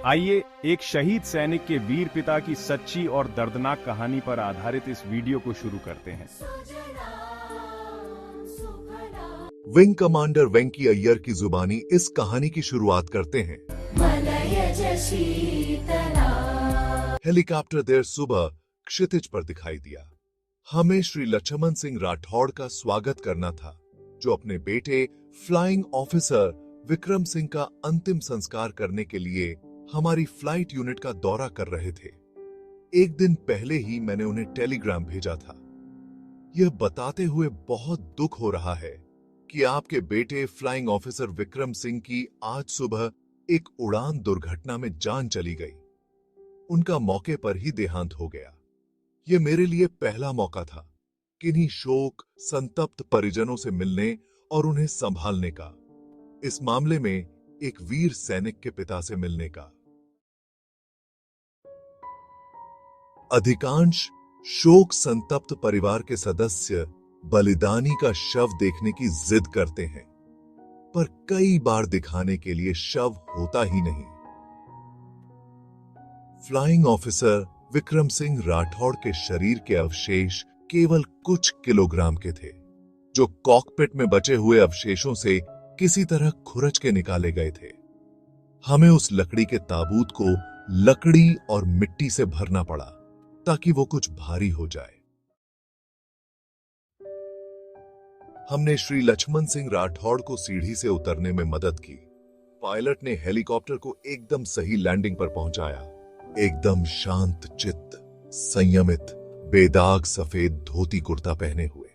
आइए एक शहीद सैनिक के वीर पिता की सच्ची और दर्दनाक कहानी पर आधारित इस वीडियो को शुरू करते हैं। विंग कमांडर वेंकी अय्यर की जुबानी इस कहानी की शुरुआत करते हैं। हेलीकॉप्टर देर सुबह क्षितिज पर दिखाई दिया। हमें श्री लक्ष्मण सिंह राठौड़ का स्वागत करना था, जो अपने बेटे फ्लाइंग ऑफिसर विक्रम सिंह का अंतिम संस्कार करने के लिए हमारी फ्लाइट यूनिट का दौरा कर रहे थे। एक दिन पहले ही मैंने उन्हें टेलीग्राम भेजा था, यह बताते हुए बहुत दुख हो रहा है कि आपके बेटे फ्लाइंग ऑफिसर विक्रम सिंह की आज सुबह एक उड़ान दुर्घटना में जान चली गई। उनका मौके पर ही देहांत हो गया। यह मेरे लिए पहला मौका था किन्हीं शोक संतप्त परिजनों से मिलने और उन्हें संभालने का, इस मामले में एक वीर सैनिक के पिता से मिलने का। अधिकांश शोक संतप्त परिवार के सदस्य बलिदानी का शव देखने की जिद करते हैं, पर कई बार दिखाने के लिए शव होता ही नहीं। फ्लाइंग ऑफिसर विक्रम सिंह राठौड़ के शरीर के अवशेष केवल कुछ किलोग्राम के थे, जो कॉकपिट में बचे हुए अवशेषों से किसी तरह खुरच के निकाले गए थे। हमें उस लकड़ी के ताबूत को लकड़ी और मिट्टी से भरना पड़ा ताकि वो कुछ भारी हो जाए। हमने श्री लक्ष्मण सिंह राठौड़ को सीढ़ी से उतरने में मदद की। पायलट ने हेलीकॉप्टर को एकदम सही लैंडिंग पर पहुंचाया। एकदम शांत चित्त, संयमित, बेदाग सफेद धोती कुर्ता पहने हुए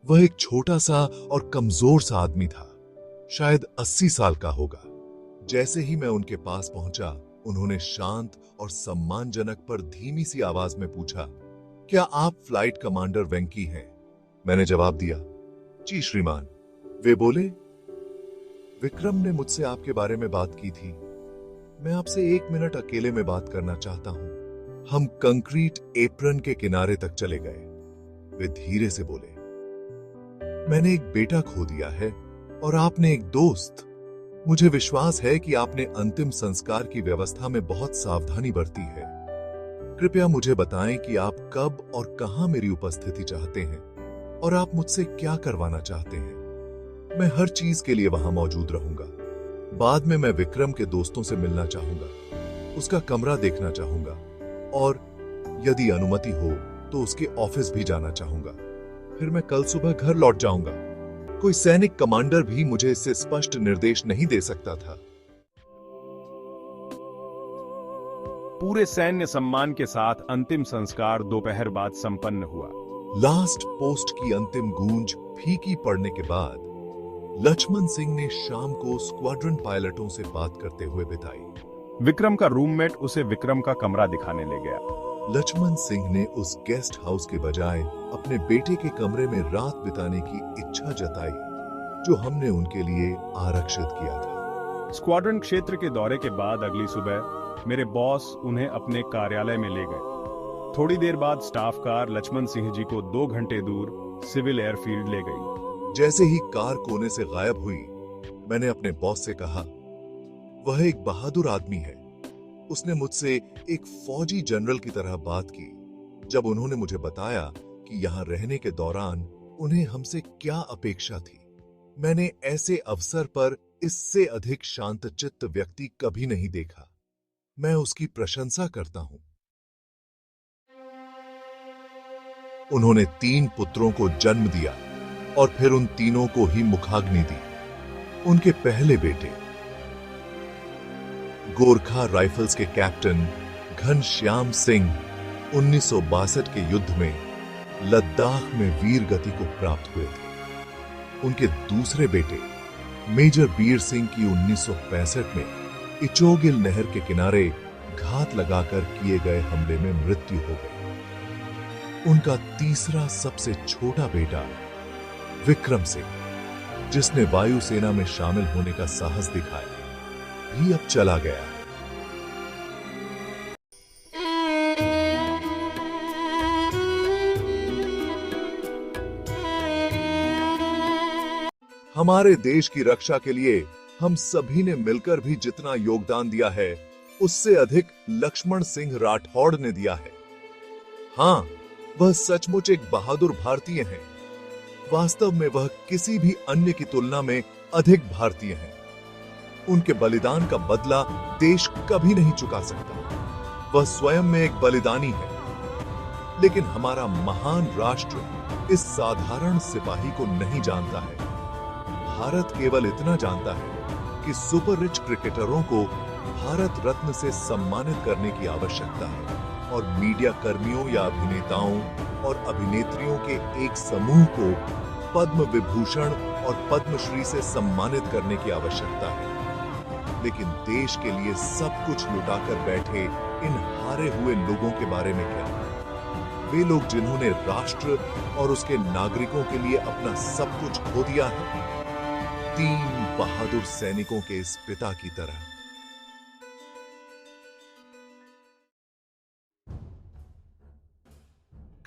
वह एक छोटा सा और कमजोर सा आदमी था, शायद 80 साल का होगा। जैसे ही मैं उनके पास पहुंचा, उन्होंने शांत और सम्मानजनक पर धीमी सी आवाज में पूछा, क्या आप फ्लाइट कमांडर वेंकी हैं? मैंने जवाब दिया, जी श्रीमान। वे बोले, विक्रम ने मुझसे आपके बारे में बात की थी। मैं आपसे 1 मिनट अकेले में बात करना चाहता हूं। हम कंक्रीट एप्रन के किनारे तक चले गए। वे धीरे से बोले, मैंने एक बेटा खो दिया है और आपने एक दोस्त। मुझे विश्वास है कि आपने अंतिम संस्कार की व्यवस्था में बहुत सावधानी बरती है। कृपया मुझे बताएं कि आप कब और कहां मेरी उपस्थिति चाहते हैं और आप मुझसे क्या करवाना चाहते हैं। मैं हर चीज के लिए वहां मौजूद रहूंगा। बाद में मैं विक्रम के दोस्तों से मिलना चाहूंगा, उसका कमरा देखना चाहूंगा और यदि अनुमति हो तो उसके ऑफिस भी जाना चाहूंगा। फिर मैं कल सुबह घर लौट जाऊंगा। कोई सैनिक कमांडर भी मुझे इससे स्पष्ट निर्देश नहीं दे सकता था। पूरे सैन्य सम्मान के साथ अंतिम संस्कार दोपहर बाद संपन्न हुआ। लास्ट पोस्ट की अंतिम गूंज फीकी पड़ने के बाद लक्ष्मण सिंह ने शाम को स्क्वाड्रन पायलटों से बात करते हुए बिताई। विक्रम का रूममेट उसे विक्रम का कमरा दिखाने ले गया। लक्ष्मण सिंह ने उस गेस्ट हाउस के बजाय अपने बेटे के कमरे में रात बिताने की इच्छा जताई, जो हमने उनके लिए आरक्षित किया था। स्क्वाड्रन क्षेत्र के दौरे के बाद अगली सुबह मेरे बॉस उन्हें अपने कार्यालय में ले गए। थोड़ी देर बाद स्टाफ कार लक्ष्मण सिंह जी को 2 घंटे दूर सिविल एयरफील्ड ले गई। जैसे ही कार कोने से गायब हुई, मैंने अपने बॉस से कहा, वह एक बहादुर आदमी है। उसने मुझसे एक फौजी जनरल की तरह बात की जब उन्होंने मुझे बताया कि यहां रहने के दौरान उन्हें हमसे क्या अपेक्षा थी। मैंने ऐसे अवसर पर इससे अधिक शांतचित्त व्यक्ति कभी नहीं देखा। मैं उसकी प्रशंसा करता हूं। उन्होंने 3 पुत्रों को जन्म दिया और फिर उन तीनों को ही मुखाग्नि दी। उनके पहले बेटे गोरखा राइफल्स के कैप्टन घनश्याम सिंह 1962 के युद्ध में लद्दाख में वीर गति को प्राप्त हुए थे। उनके दूसरे बेटे मेजर बीर सिंह की 1965 में इचोगिल नहर के किनारे घात लगाकर किए गए हमले में मृत्यु हो गई। उनका तीसरा सबसे छोटा बेटा विक्रम सिंह, जिसने वायुसेना में शामिल होने का साहस दिखाया, भी अब चला गया। हमारे देश की रक्षा के लिए हम सभी ने मिलकर भी जितना योगदान दिया है उससे अधिक लक्ष्मण सिंह राठौड़ ने दिया है। हाँ, वह सचमुच एक बहादुर भारतीय हैं। वास्तव में वह किसी भी अन्य की तुलना में अधिक भारतीय हैं। उनके बलिदान का बदला देश कभी नहीं चुका सकता। वह स्वयं में एक बलिदानी है। लेकिन हमारा महान राष्ट्र इस साधारण सिपाही को नहीं जानता है। भारत केवल इतना जानता है कि सुपर रिच क्रिकेटरों को भारत रत्न से सम्मानित करने की आवश्यकता है और मीडिया कर्मियों या अभिनेताओं और अभिनेत्रियों के एक समूह को पद्म विभूषण और पद्मश्री से सम्मानित करने की आवश्यकता है। लेकिन देश के लिए सब कुछ लुटाकर बैठे इन हारे हुए लोगों के बारे में क्या? वे लोग जिन्होंने राष्ट्र और उसके नागरिकों के लिए अपना सब कुछ खो दिया है, 3 बहादुर सैनिकों के इस पिता की तरह।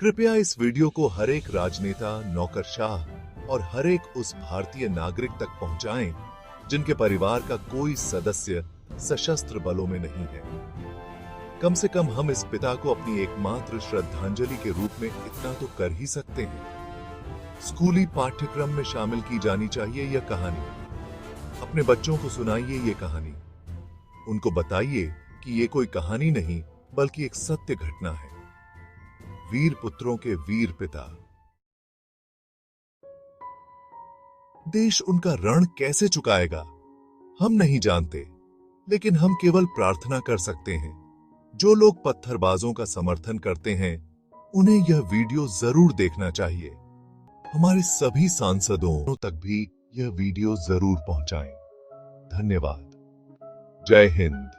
कृपया इस वीडियो को हर एक राजनेता, नौकरशाह और हर एक उस भारतीय नागरिक तक पहुंचाएं जिनके परिवार का कोई सदस्य सशस्त्र बलों में नहीं है। कम से कम हम इस पिता को अपनी एकमात्र श्रद्धांजलि के रूप में इतना तो कर ही सकते हैं। स्कूली पाठ्यक्रम में शामिल की जानी चाहिए यह कहानी। अपने बच्चों को सुनाइए ये कहानी। उनको बताइए कि ये कोई कहानी नहीं बल्कि एक सत्य घटना है। वीर पुत्रों के वीर पिता। देश उनका ऋण कैसे चुकाएगा हम नहीं जानते, लेकिन हम केवल प्रार्थना कर सकते हैं। जो लोग पत्थरबाजों का समर्थन करते हैं उन्हें यह वीडियो जरूर देखना चाहिए। हमारे सभी सांसदों तक भी यह वीडियो जरूर पहुंचाएं। धन्यवाद। जय हिंद।